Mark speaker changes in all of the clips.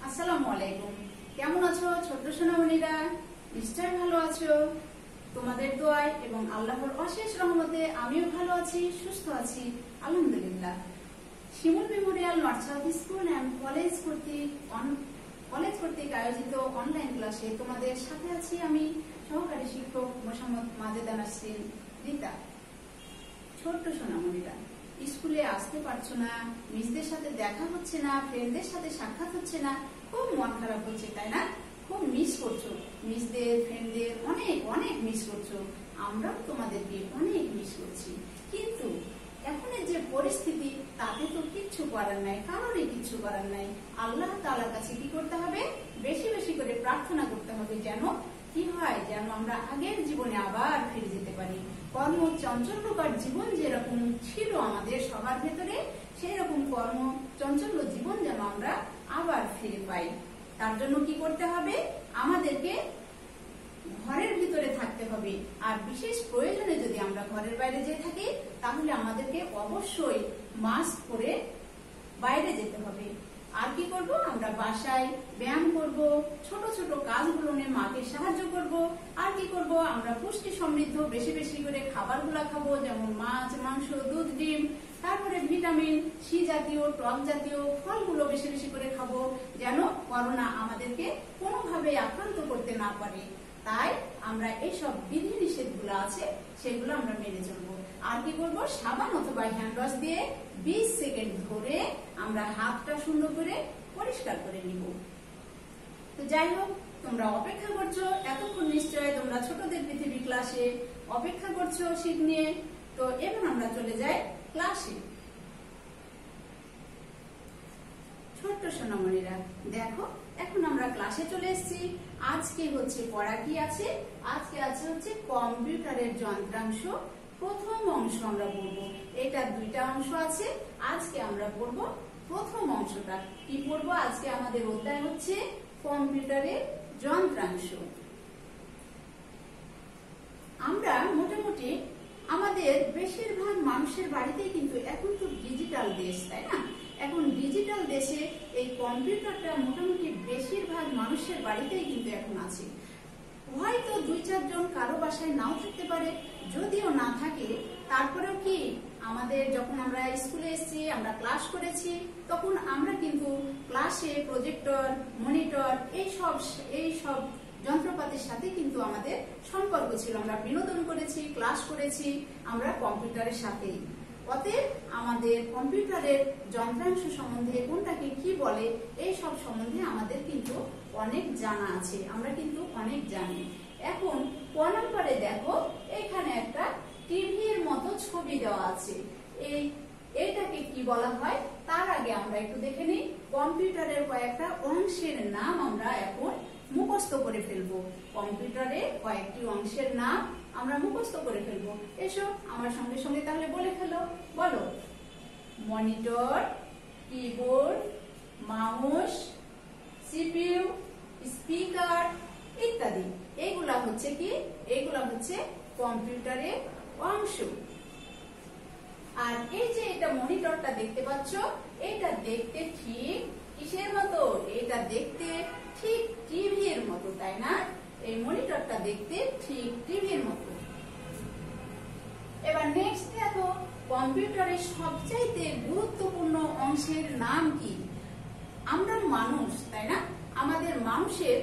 Speaker 1: আসসালামু আলাইকুম। কেমন আছো ছোট্ট সোনামণিরা? নিশ্চয় ভালো আছো। তোমাদের দোয়ায় এবং আল্লাহর অশেষ রহমতে আমিও ভালো আছি, সুস্থ আছি, আলহামদুলিল্লাহ। Shimul memorial north south school and college কর্তৃক আয়োজিত অনলাইন ক্লাসে তোমাদের সাথে আছি আমি, সহকারী শিক্ষক মোসাম্মদ মাজেদা নাসরিন রিতা। ছোট্ট সোনামণিরা, স্কুলে আসতে পারছো না, মিসদের সাথে দেখা হচ্ছে না, ফ্রেন্ডদের সাথে সাক্ষাৎ হচ্ছে না, খুব মন খারাপ হচ্ছে, তাই না? খুব মিস করছো মিসদের, ফ্রেন্ডদের, অনেক অনেক মিস করছো। আমরাও তোমাদেরকে অনেক মিস করছি। কিন্তু এখনের যে পরিস্থিতি, তাতে তো কিচ্ছু করার নাই, কারোরই কিচ্ছু করার নাই। আল্লাহ তাআলার কাছে কি করতে হবে? বেশি বেশি করে প্রার্থনা করতে হবে, যেন কি হয়, যেন আমরা আগের জীবনে আবার ফিরে যেতে পারি। কর্ম চঞ্চল্যকর জীবন যেরকম ছিল আমাদের সবার ভেতরে, সেই রকম কর্ম চঞ্চল্য জীবন যেন আমরা আবার ফিরে পাই। তার জন্য কি করতে হবে? আমাদেরকে ঘরের ভিতরে থাকতে হবে। আর বিশেষ প্রয়োজনে যদি আমরা ঘরের বাইরে যেয়ে থাকি, তাহলে আমাদেরকে অবশ্যই মাস্ক পরে বাইরে যেতে হবে। আর কি করব? আমরা বাসায় ব্যায়াম করব, ছোট ছোট কাজগুলো নিয়ে মাকে সাহায্য করব। আর কি করব? আমরা পুষ্টি সমৃদ্ধ বেশি বেশি করে খাবারগুলো খাবো, যেমন মাছ, মাংস, দুধ, ডিম। তারপরে ভিটামিন সি জাতীয়, টক জাতীয় ফলগুলো বেশি বেশি করে খাবো, যেন করোনা আমাদেরকে কোনোভাবে আক্রান্ত করতে না পারে। তাই আমরা এইসব বিধি নিষেধ গুলো আছে, সেগুলো আমরা মেনে চলবো। আর কি করবো? সাবান অথবা হ্যান্ড ওয়াশ দিয়ে 20 সেকেন্ড ধরে আমরা হাতটা সুন্দর করে পরিষ্কার করে নিব। তো যাই হোক, তোমরা অপেক্ষা করছো এতক্ষণ, নিশ্চয় তোমরা ছোটদের পৃথিবী ক্লাসে অপেক্ষা করছো শীত নিয়ে। তো এবার আমরা চলে যাই ক্লাসে। ছোট্ট সোনামণিরা, দেখো এখন আমরা ক্লাসে চলে এসেছি। আজকে হচ্ছে পড়া কি আছে? আজকে আছে হচ্ছে কম্পিউটারের যন্ত্রাংশ, প্রথম অংশ আমরা পড়বো। এটা দুইটা অংশ আছে, আজকে আমরা পড়বো প্রথম অংশটা। কি পড়বো? আজকে আমাদের অধ্যায় হচ্ছে কম্পিউটারের যন্ত্রাংশ। আমরা মোটামুটি আমাদের বেশিরভাগ মানুষের বাড়িতেই কিন্তু এখন তো ডিজিটাল দেশ, তাই না? এখন ডিজিটাল দেশে এই কম্পিউটারটা মোটামুটি বেশিরভাগ মানুষের বাড়িতেই কিন্তু এখন আছে। হয়তো 2-4 জন কারো বাসায় নাও থাকতে পারে, যদিও না থাকে তারপরেও কি আমাদের যখন আমরা স্কুলে এসেছি, আমরা ক্লাস করেছি, তখন আমরা কিন্তু ক্লাসে প্রজেক্টর, মনিটর এইসব যন্ত্রপাতির সাথে কিন্তু আমাদের সম্পর্ক ছিল। আমরা বিনোদন করেছি, ক্লাস করেছি আমরা কম্পিউটারের সাথেই। অতএব আমাদের কম্পিউটারের যন্ত্রাংশ সম্বন্ধে, কোনটাকে কি বলে, এই সব সম্বন্ধে আমাদের কিন্তু অনেক জানা আছে, আমরা কিন্তু অনেক জানি। এখন ক নম্বরে দেখো, এখানে একটা টিভির মতো ছবি দেওয়া আছে। এইটাকে কি বলা হয়? তার আগে আমরা একটু দেখে নিই। কম্পিউটারের কয়েকটা অংশের নাম আমরা এখন মুখস্থ করে ফেলবো। কম্পিউটারের কয়েকটি অংশের নাম আমরা মুখস্থ করে ফেলবো। এসো আমার সঙ্গে সঙ্গে তাহলে বলে ফেলো। বলো: monitor, keyboard, mouse, CPU, speaker ইত্যাদি। এগুলা হচ্ছে কি? এগুলা হচ্ছে কম্পিউটারের অংশ। আর এই যে এটা মনিটরটা দেখতে পাচ্ছ, এটা দেখতে ঠিক কিসের মতো? এটা দেখতে ঠিক টিভির মতো, তাই না? এই মনিটরটা দেখতে ঠিক টিভির মতো। এবার নেক্সট দেখো, কম্পিউটারের সবচাইতে গুরুত্বপূর্ণ অংশের নাম কি? আমরা মানুষ, তাই না? আমাদের মানুষের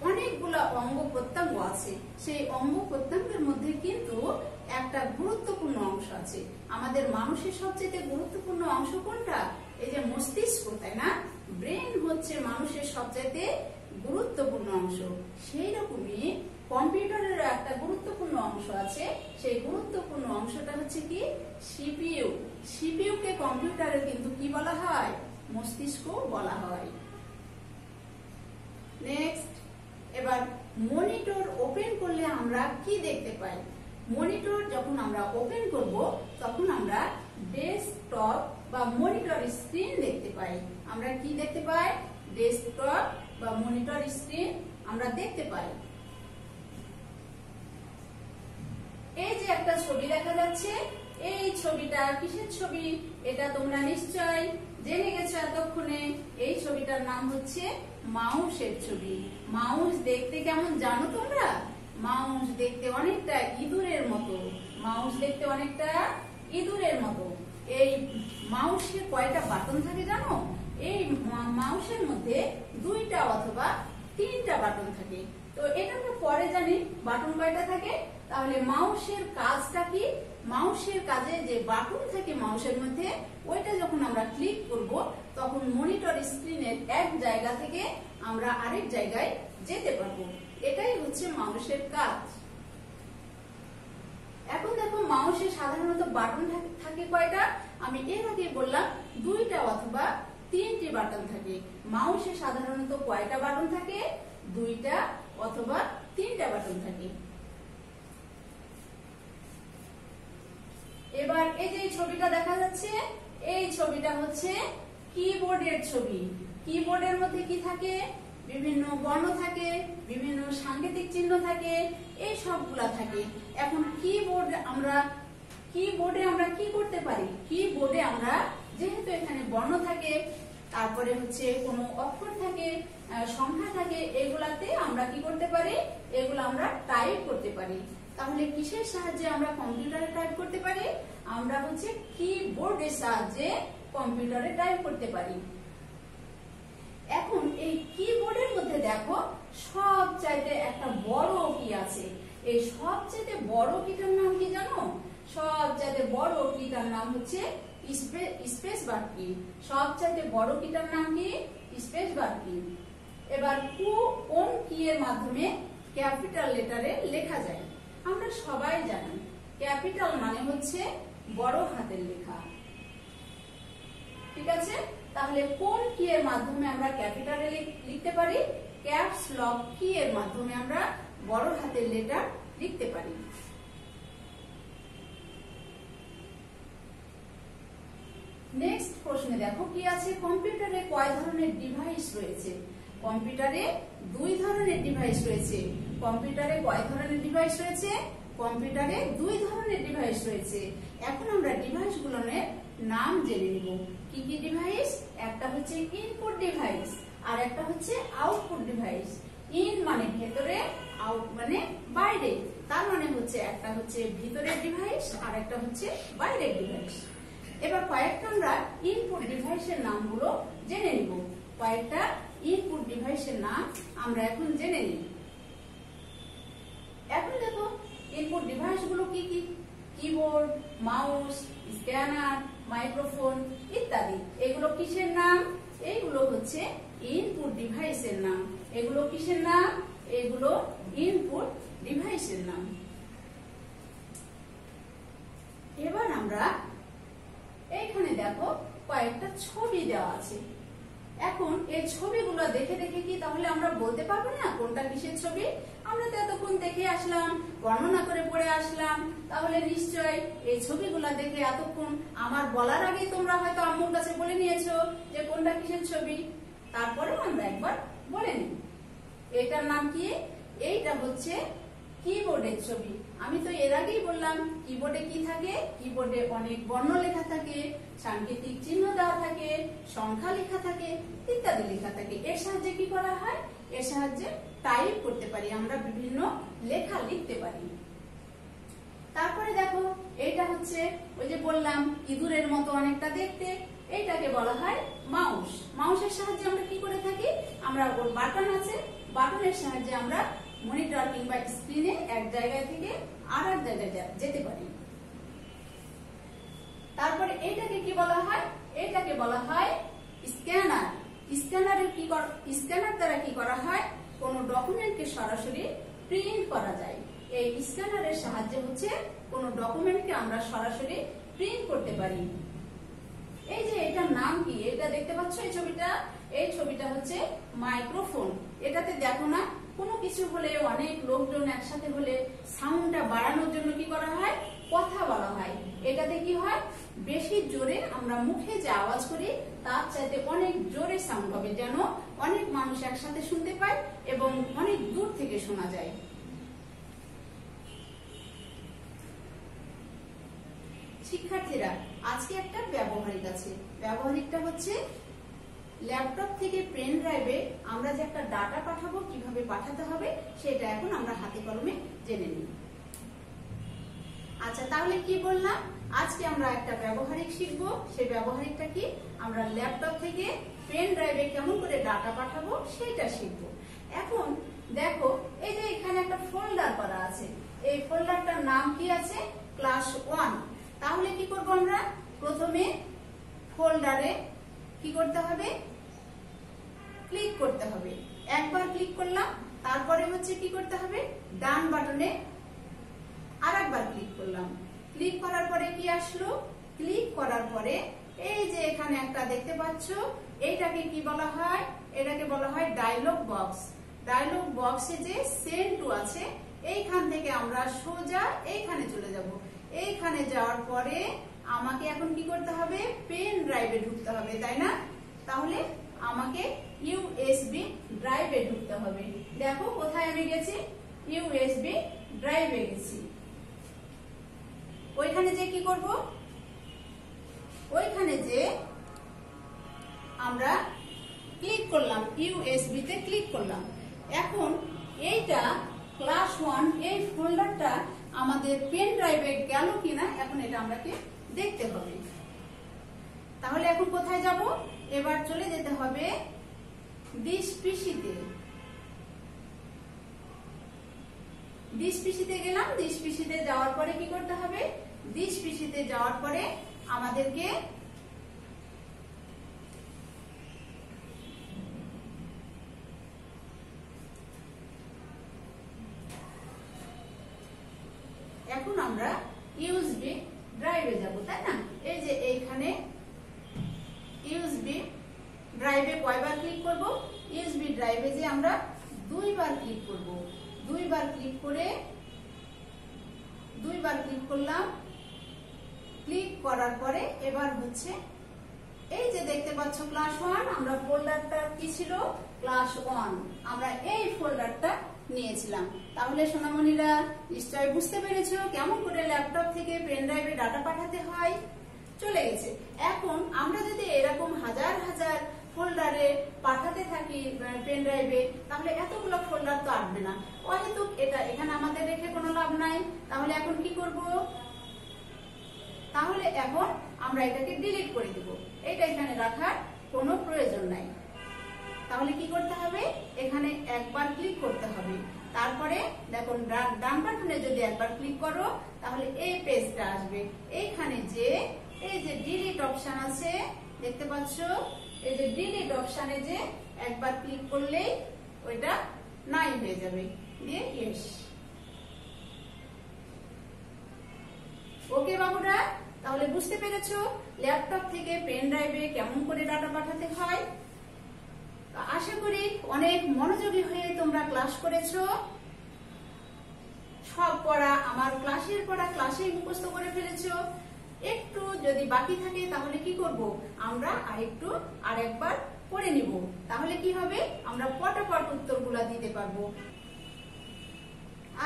Speaker 1: অনেকগুলা অঙ্গ প্রত্যঙ্গ আছে। সেই অঙ্গ প্রত্যঙ্গের মধ্যে কিন্তু একটা গুরুত্বপূর্ণ অংশ আছে। আমাদের মানুষের সবচেয়ে গুরুত্বপূর্ণ অংশ কোনটা? এই যে মস্তিষ্ক, তাই না? ব্রেন হচ্ছে মানুষের সবচেয়ে গুরুত্বপূর্ণ অংশ। সেই রকমই কম্পিউটারের একটা গুরুত্বপূর্ণ অংশ আছে। সেই গুরুত্বপূর্ণ অংশটা হচ্ছে কি? সিপিইউ। সিপিইউ কে কম্পিউটারের কিন্তু কি বলা হয়? মস্তিষ্ক বলা হয়। নেক্সট, এবার মনিটর ওপেন করলে আমরা কি দেখতে পাই? মনিটর যখন আমরা ওপেন করব, তখন আমরা ডেস্কটপ বা মনিটর স্ক্রিন দেখতে পাই। আমরা কি দেখতে পাই? ডেস্কটপ বা মনিটর স্ক্রিন আমরা দেখতে পাই। এই যে একটা ছবি দেখা যাচ্ছে, এই ছবিটা কিসের ছবি? এটা তোমরা নিশ্চয় জেনে গেছো এতক্ষণে এই ছবিটার নাম হচ্ছে মাউসের ছবি। মাউস দেখতে কেমন জানো তোমরা? মাউস দেখতে অনেকটা ইঁদুরের মতো। মাউস দেখতে অনেকটা ইঁদুরের মতো। এই মাউসের কয়টা বাটন থাকে জানো? এই মাউসের মধ্যে 2টা অথবা 3টা বাটন থাকে। তো এটা আমরা পরে জানি বাটন কয়টা থাকে। তাহলে মাউসের কাজটা কি? মাউসের কাজে যে বাটন থাকে মাউসের মধ্যে, ওইটা যখন আমরা ক্লিক করব তখন মনিটর স্ক্রিনের এক জায়গা থেকে আমরা আরেক জায়গায় যেতে পারবো। এটাই হচ্ছে মাউসের কাজ। এখন দেখো মাউসে সাধারণত বাটন থাকে কয়টা? আমি এর আগে বললাম 2টা অথবা 3টি বাটন থাকে। মাউসে সাধারণত কয়টা বাটন থাকে? 2টা অথবা 3টা বাটন থাকে। এবার এই যে ছবিটা দেখা যাচ্ছে, এই ছবিটা হচ্ছে কিবোর্ডের ছবি। কিবোর্ডের মধ্যে কি থাকে? বিভিন্ন বর্ণ থাকে, বিভিন্ন সাংকেতিক চিহ্ন থাকে, এই সবগুলা থাকে। এখন কিবোর্ডে আমরা কি করতে পারি? কিবোর্ডে আমরা যেহেতু এখানে বর্ণ থাকে, তারপরে হচ্ছে কোনো অক্ষর থাকে, সংখ্যা থাকে, এগুলাতে আমরা কি করতে পারি? এগুলো আমরা টাইপ করতে পারি। তাহলে কিসের সাহায্যে আমরা কম্পিউটারে টাইপ করতে পারি? আমরা হচ্ছে কিবোর্ডের সাহায্যে কম্পিউটারে টাইপ করতে পারি। এখন এই কিবোর্ডের মধ্যে দেখো সবচাইতে একটা বড় কি আছে। এই সবচাইতে বড় কিটার নাম কি জানো? সবচাইতে বড় কিটার নাম হচ্ছে স্পেস বার কি। সবচাইতে বড় কিটার নাম কি? স্পেস বার কি। এবার কোন কি এর মাধ্যমে ক্যাপিটাল লেটারে লেখা যায়? আমরা সবাই জানি ক্যাপিটাল মানে হচ্ছে বড় হাতের লেখা, ঠিক আছে? তাহলে কোন কি এর মাধ্যমে আমরা ক্যাপিটালে লিখতে পারি? ক্যাপস লক কি এর মাধ্যমে আমরা বড় হাতের লেটার লিখতে পারি। নেক্সট প্রশ্নে দেখো কি আছে, কম্পিউটারে কয় ধরনের ডিভাইস রয়েছে? কম্পিউটারে 2 ধরনের ডিভাইস রয়েছে। কম্পিউটারে কয় ধরনের ডিভাইস রয়েছে? কম্পিউটারে 2 ধরনের ডিভাইস রয়েছে। এখন আমরা ডিভাইসগুলোর নাম জেনে নিব। কি কি ডিভাইস? একটা হচ্ছে ইনপুট ডিভাইস আর একটা হচ্ছে আউটপুট ডিভাইস। ইন মানে ভেতরে, আউট মানে বাইরে। তার মানে হচ্ছে একটা হচ্ছে ভিতরের ডিভাইস আর একটা হচ্ছে বাইরের ডিভাইস। এবার কয়েকটা আমরা ইনপুট ডিভাইসের নামগুলো জেনে নিব। কয়েকটা ইনপুট ডিভাইসের নাম আমরা এখন জেনে নিই। এখন দেখো ইনপুট ডিভাইসগুলো কি কি? কিবোর্ড, মাউস, স্ক্যানার, মাইক্রোফোন ইত্যাদি। এগুলো কিসের নাম? এগুলো হচ্ছে ইনপুট ডিভাইসের নাম। এগুলো কিসের নাম? এগুলো ইনপুট ডিভাইসের নাম। এবার আমরা এইখানে দেখো কয়েকটা ছবি দেওয়া আছে। এখন এই ছবিগুলো দেখে দেখে কি তাহলে আমরা বলতে পারবো না কোনটা কিসের ছবি? আমরা তো এতক্ষণ দেখে আসলাম, বর্ণনা করে পড়ে আসলাম। তাহলে নিশ্চয় এই ছবিগুলো দেখে এতক্ষণ আমার বলার আগে তোমরা হয়তো আম্মুর কাছে বলে নিয়েছো যে কোনটা কিসের ছবি। তারপরেও আমরা একবার বলে নিই। এটার নাম কি? এইটা হচ্ছে কিবোর্ডের ছবি। আমি তো এর আগেই বললাম কিবোর্ডে কি থাকে? কিবোর্ডে অনেক বর্ণ লেখা থাকে, সাংকেতিক চিহ্ন দেওয়া থাকে, সংখ্যা লেখা থাকে ইত্যাদি লেখা থাকে। এর সাহায্যে কি করা হয়? এর সাহায্যে টাইপ করতে পারি, আমরা বিভিন্ন লেখা লিখতে পারি। তারপরে দেখো এইটা হচ্ছে ওই যে বললাম ইঁদুরের মতো অনেকটা দেখতে, এইটাকে বলা হয় মাউস। মাউসের সাহায্যে আমরা কি করে থাকি? আমরা ওর বাটন আছে, বাটনের সাহায্যে আমরা মনিটর কিংবা স্ক্রিনে এক জায়গা থেকে আর এক জায়গায় যেতে পারি। তারপরে এইটাকে কি বলা হয়? এটাকে বলা হয় স্ক্যানার। স্ক্যানার দ্বারা কি করা হয়? কোন ডকুমেন্টকে সরাসরি প্রিন্ট করা যায়। এই স্ক্যানারের সাহায্যে হচ্ছে কোন ডকুমেন্টকে আমরা সরাসরি প্রিন্ট করতে পারি। এই যে এটার নাম কি? এটা দেখতে পাচ্ছ এই ছবিটা? এই ছবিটা হচ্ছে মাইক্রোফোন। এটাতে দেখো না কোনো কিছু হলে, অনেক লোকজন একসাথে হলে সাউন্ডটা বাড়ানোর জন্য কি করা হয়? কথা বলা হয়। এটাতে কি হয়? বেশি জোরে আমরা মুখে যে আওয়াজ করি তার চাইতে অনেক জোরে সাউন্ড হবে, যেন অনেক মানুষ একসাথে শুনতে পায় এবং অনেক দূর থেকে শোনা যায়। শিক্ষার্থীরা আজকে একটা ব্যবহারিক আছে। ব্যবহারিকটা হচ্ছে ল্যাপটপ থেকে পেন ড্রাইভে আমরা যে একটা ডাটা পাঠাবো, কিভাবে পাঠাতে হবে সেটা এখন আমরা হাতে কলমে জেনে নিই। আচ্ছা, তাহলে কি বললাম, আজকে আমরা একটা ব্যবহারিক শিখবো। সেই ব্যবহারিকটা কি, আমরা ল্যাপটপ থেকে পেন ড্রাইভে কেমন করে ডাটা পাঠাবো সেটা শিখবো। এখন দেখো, এই যে এখানে একটা ফোল্ডার করা আছে, এই ফোল্ডারটার নাম কি আছে, ক্লাস 1। তাহলে কি করব, আমরা প্রথমে ফোল্ডারে কি করতে হবে, ক্লিক করতে হবে। একবার ক্লিক করলাম, তারপরে হচ্ছে কি করতে হবে, ডান বাটনে আরেকবার ক্লিক করলাম। ক্লিক করার পরে কি আসলো, ক্লিক করার পরে এই যে এখানে একটা দেখতে পাচ্ছ, এইটাকে কি বলা হয়, এটাকে বলা হয় ডায়লগ বক্স। ডায়লগ বক্সে যে সেন্ড টু আছে, এইখান থেকে আমরা সোজা এইখানে চলে যাব। এইখানে যাওয়ার পরে আমাকে এখন কি করতে হবে, পেন ড্রাইভে ঢুকতে হবে, তাই না? তাহলে আমাকে ইউএসবি ড্রাইভে ঢুকতে হবে। দেখো কোথায় আমি গেছি, ইউএসবি ড্রাইভে গেছি। ওইখানে যে কি করব, ওইখানে যে আমরা ক্লিক করলাম, ইউএসবি তে ক্লিক করলাম। এখন এইটা ক্লাস 1, এই ফোল্ডারটা আমাদের পেন ড্রাইভে গেল কিনা এখন এটা আমাকে দেখতে হবে। তাহলে এখন কোথায় যাব, এবার চলে যেতে হবে দিস পিসিতে। দিস পিসিতে গেলাম। দিস পিসিতে যাওয়ার পরে কি করতে হবে, দিস পিসিতে যাওয়ার পরে আমাদেরকে এখন আমরা ইউএসবি ড্রাইভে যাব, তাই না? এই যে এইখানে ইউএসবি ড্রাইভে কয়বার ক্লিক করব, ইউএসবি ড্রাইভে যে আমরা 2 বার ক্লিক করব। 2 বার ক্লিক করে 2 বার ক্লিক করলাম। ক্লিক করার পরে এবার হচ্ছে এই যে দেখতে পাচ্ছ ক্লাস 1, আমরা ফোল্ডারটা কি ছিল, ক্লাস 1, আমরা এই ফোল্ডারটা নিয়েছিলাম। তাহলে সোনামণিরা নিশ্চয়ই বুঝতে পেরেছো কেমন করে ল্যাপটপ থেকে পেন ড্রাইভে ডাটা পাঠাতে হয়। চলে গেছে। এখন আমরা যদি এরকম হাজার হাজার ফোল্ডারে পাঠাতে থাকি পেন ড্রাইভে, তাহলে এতগুলো ফোল্ডার তো আসবে না, অহেতুক এটা এখানে আমাদের রেখে কোনো লাভ নাই। তাহলে এখন কি করব, তাহলে এখন আমরা এটাকে ডিলিট করে দেব, এটা এখানে রাখার কোনো প্রয়োজন নাই। তাহলে কি করতে হবে, এখানে একবার ক্লিক করতে হবে। তারপরে দেখুন ডান বাটনে যদি একবার ক্লিক করো তাহলে এই পেজটা আসবে। এইখানে যে এই যে ডিলিট অপশন আছে দেখতে পাচ্ছ, এই যে ডিলিট অপশনে যে একবার ক্লিক করলেই ওইটা নাই হয়ে যাবে, দিয়ে ইয়েস। ওকে বাবুরা, তাহলে বুঝতে পেরেছো ল্যাপটপ থেকে পেন ড্রাইভে কেমন করে ডাটা পাঠাতে হয়। আশা করি অনেক মনোযোগী হয়ে তোমরা ক্লাস করেছো। সব পড়া আমার ক্লাসের পড়া ক্লাসেই মুখস্থ করে ফেলেছো। একটু যদি বাকি থাকে তাহলে কি করব, আমরা আরেকবার পড়ে নিব। তাহলে কি হবে, আমরা পটাপট উত্তরগুলা দিতে পারবো।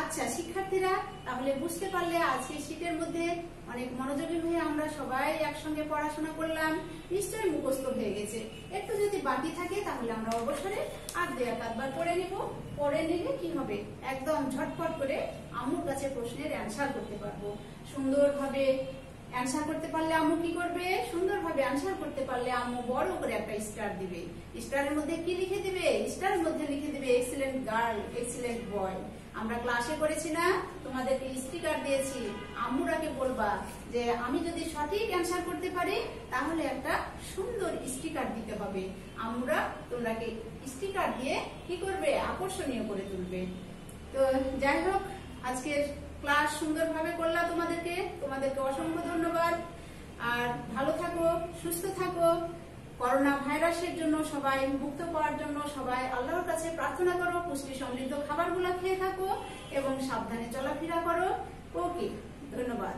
Speaker 1: আচ্ছা শিক্ষার্থীরা, তাহলে বুঝতে পারলে আজকে শীতের মধ্যে অনেক মনোযোগী হয়ে আমরা সবাই একসঙ্গে পড়াশোনা করলাম, নিশ্চয়ই মুখস্থ হয়ে গেছে। একটু যদি বাকি থাকে তাহলে আমরা অবসরে আর 2-1 পড়ে নিব। পড়ে নিলে কি হবে, একদম ঝটপট করে আম্মুর কাছে প্রশ্নের অ্যান্সার করতে পারবো। সুন্দরভাবে অ্যান্সার করতে পারলে আম্মু কি করবে, সুন্দরভাবে অ্যান্সার করতে পারলে আম্মু বড় করে একটা স্টার দিবে। স্টারের মধ্যে কি লিখে দিবে, স্টারের মধ্যে লিখে দিবে এক্সিলেন্ট গার্ল, এক্সিলেন্ট বয়। আমরা ক্লাসে করেছি না, তোমাদেরকে স্টিকার দিয়েছি। আম্মুরাকে বলবা যে আমি যদি সঠিক অ্যান্সার করতে পারি তাহলে একটা সুন্দর স্টিকার দিতে হবে। আম্মুরা তোমরাকে স্টিকার দিয়ে কি করবে, আকর্ষণীয় করে তুলবে। তো যাই হোক, আজকের ক্লাস সুন্দরভাবে করলাম তোমাদেরকে অসংখ্য ধন্যবাদ। আর ভালো থাকো, সুস্থ থাকো। করোনা ভাইরাসের জন্য সবাই মুক্ত পাওয়ার জন্য সবাই আল্লাহর কাছে প্রার্থনা করো। পুষ্টি সমৃদ্ধ খাবারগুলো খেয়ে থাকো এবং সাবধানে চলাফেরা করো। ওকে, ধন্যবাদ।